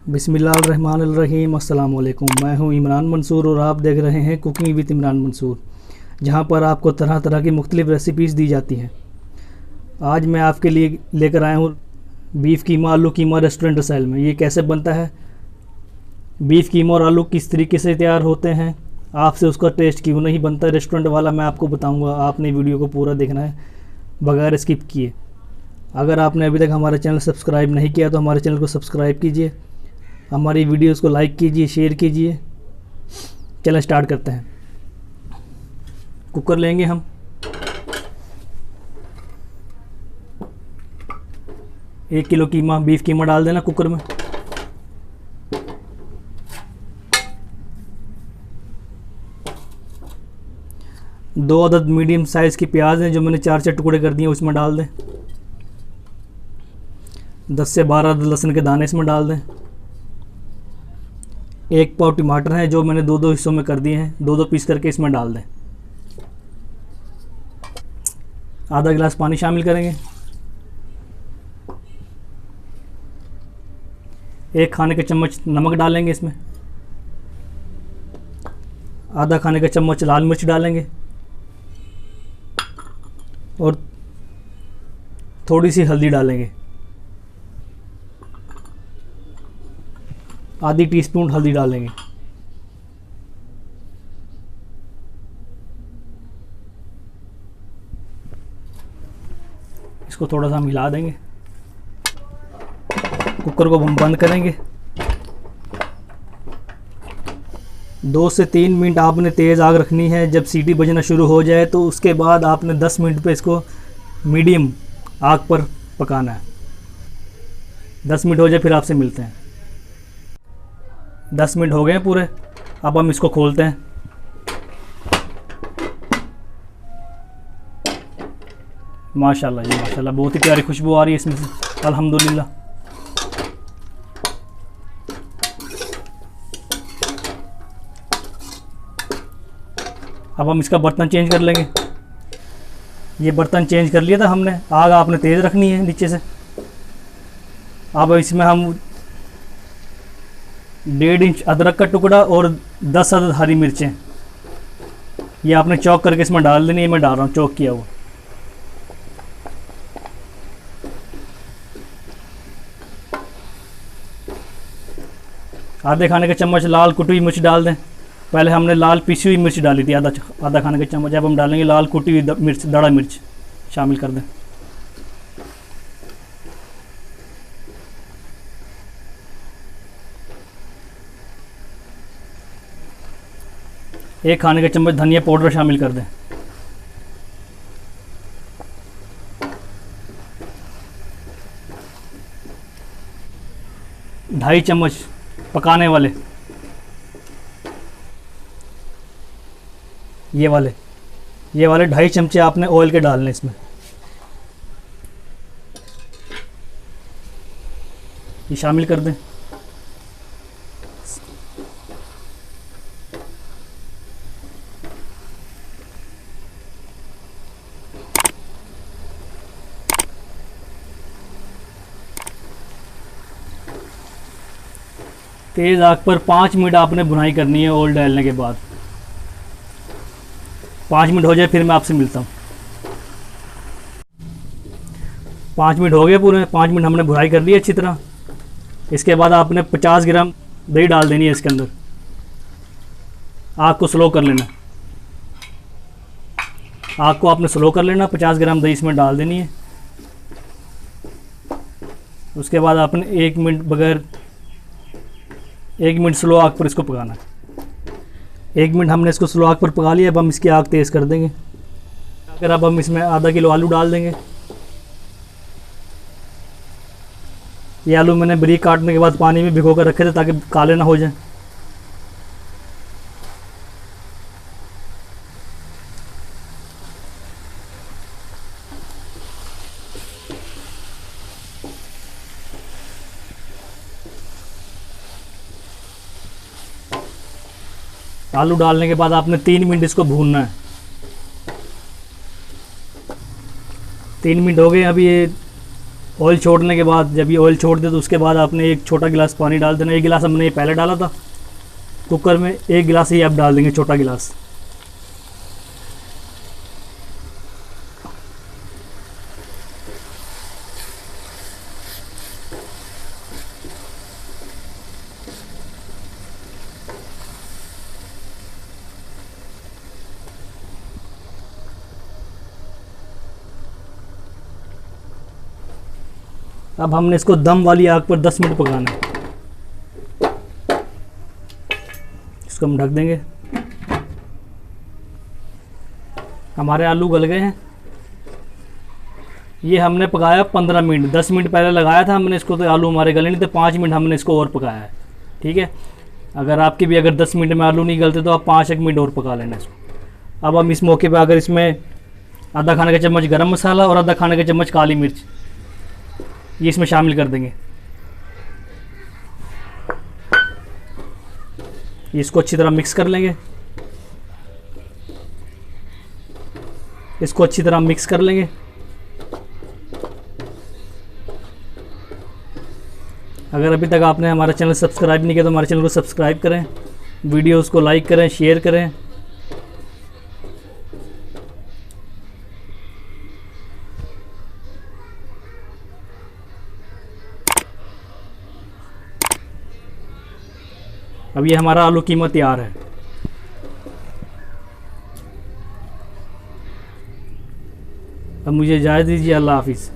बिस्मिल्लाहिर्रहमानिर्रहीम। अस्सलाम वालेकुम। मैं हूं इमरान मंसूर और आप देख रहे हैं कुकिंग विद इमरान मंसूर, जहां पर आपको तरह तरह की मुख्तलिफ़ रेसिपीज़ दी जाती हैं। आज मैं आपके लिए लेकर आया हूं बीफ़ कीमा आलू कीमा रेस्टोरेंट स्टाइल में। ये कैसे बनता है, बीफ़ कीमा और आलू किस तरीके से तैयार होते हैं, आपसे उसका टेस्ट क्यों नहीं बनता रेस्टोरेंट वाला, मैं आपको बताऊँगा। आपने वीडियो को पूरा देखना है बगैर स्किप किए। अगर आपने अभी तक हमारा चैनल सब्सक्राइब नहीं किया तो हमारे चैनल को सब्सक्राइब कीजिए, हमारी वीडियोस को लाइक कीजिए, शेयर कीजिए। चलें स्टार्ट करते हैं। कुकर लेंगे हम, एक किलो कीमा बीफ कीमा डाल देना कुकर में। दो अदद मीडियम साइज़ की प्याज हैं जो मैंने 4 टुकड़े कर दिए, उसमें डाल दें। 10 से 12 अदद लहसुन के दाने इसमें डाल दें। 1 पाव टमाटर हैं जो मैंने दो हिस्सों में कर दिए हैं, दो पीस करके इसमें डाल दें। आधा गिलास पानी शामिल करेंगे। 1 खाने का चम्मच नमक डालेंगे इसमें। आधा खाने का चम्मच लाल मिर्च डालेंगे और थोड़ी सी हल्दी डालेंगे। आधी टीस्पून हल्दी डालेंगे। इसको थोड़ा सा हम हिला देंगे। कुकर को हम बंद करेंगे। 2 से 3 मिनट आपने तेज़ आग रखनी है। जब सीटी बजना शुरू हो जाए तो उसके बाद आपने 10 मिनट पे इसको मीडियम आग पर पकाना है। 10 मिनट हो जाए फिर आपसे मिलते हैं। 10 मिनट हो गए हैं पूरे। अब हम इसको खोलते हैं। माशाल्लाह जी माशाल्लाह, बहुत ही प्यारी खुशबू आ रही है इसमें से, अल्हम्दुलिल्लाह। अब हम इसका बर्तन चेंज कर लेंगे। ये बर्तन चेंज कर लिया था हमने। आग आपने तेज़ रखनी है नीचे से। अब इसमें हम 1.5 इंच अदरक का टुकड़ा और 10 अदद हरी मिर्चें, ये आपने चॉक करके इसमें डाल देनी है। मैं डाल रहा हूँ चॉक किया हुआ। आधे खाने का चम्मच लाल कुटी हुई मिर्च डाल दें। पहले हमने लाल पिसी हुई मिर्च डाली थी, आधा खाने का चम्मच। अब हम डालेंगे लाल कुटी हुई मिर्च, दड़ा मिर्च शामिल कर दें। एक खाने का चम्मच धनिया पाउडर शामिल कर दें। ढाई चम्मच पकाने वाले, ये वाले 2.5 चमचे आपने ऑयल के डालने इसमें। ये शामिल कर दें। तेज़ आग पर 5 मिनट आपने भुनाई करनी है। ऑयल डालने के बाद 5 मिनट हो जाए फिर मैं आपसे मिलता हूँ। 5 मिनट हो गए पूरे। 5 मिनट हमने भुनाई कर ली अच्छी तरह। इसके बाद आपने 50 ग्राम दही डाल देनी है इसके अंदर। आग को स्लो कर लेना। आग को आपने स्लो कर लेना। 50 ग्राम दही इसमें डाल देनी है। उसके बाद आपने 1 मिनट स्लो आग पर इसको पकाना है। 1 मिनट हमने इसको स्लो आग पर पका लिया। अब हम इसकी आग तेज़ कर देंगे। अगर अब हम इसमें आधा किलो आलू डाल देंगे। ये आलू मैंने बारीक काटने के बाद पानी में भिगो कर रखे थे ताकि काले ना हो जाए। आलू डालने के बाद आपने 3 मिनट इसको भूनना है। 3 मिनट हो गए। अभी ये ऑयल छोड़ने के बाद, जब ये ऑयल छोड़ दे तो उसके बाद आपने एक छोटा गिलास पानी डाल देना। एक गिलास हमने ये पहले डाला था कुकर में, एक गिलास ही आप डाल देंगे, छोटा गिलास। अब हमने इसको दम वाली आग पर 10 मिनट पकाना है। इसको हम ढक देंगे। हमारे आलू गल गए हैं। ये हमने पकाया 15 मिनट, 10 मिनट पहले लगाया था हमने इसको, तो आलू हमारे गले नहीं थे। 5 मिनट हमने इसको और पकाया है, ठीक है। अगर आपके भी अगर 10 मिनट में आलू नहीं गलते तो आप 5-1 मिनट और पका लेना इसको। अब हम इस मौके पे अगर इसमें आधा खाने का चम्मच गरम मसाला और आधा खाने का चम्मच काली मिर्च ये इसमें शामिल कर देंगे। इसको अच्छी तरह मिक्स कर लेंगे। इसको अच्छी तरह मिक्स कर लेंगे। अगर अभी तक आपने हमारा चैनल सब्सक्राइब नहीं किया तो हमारे चैनल को सब्सक्राइब करें, वीडियोस को लाइक करें, शेयर करें। अब ये हमारा आलू कीमा तैयार है। अब मुझे इजाज़त दीजिए। अल्लाह हाफिज़।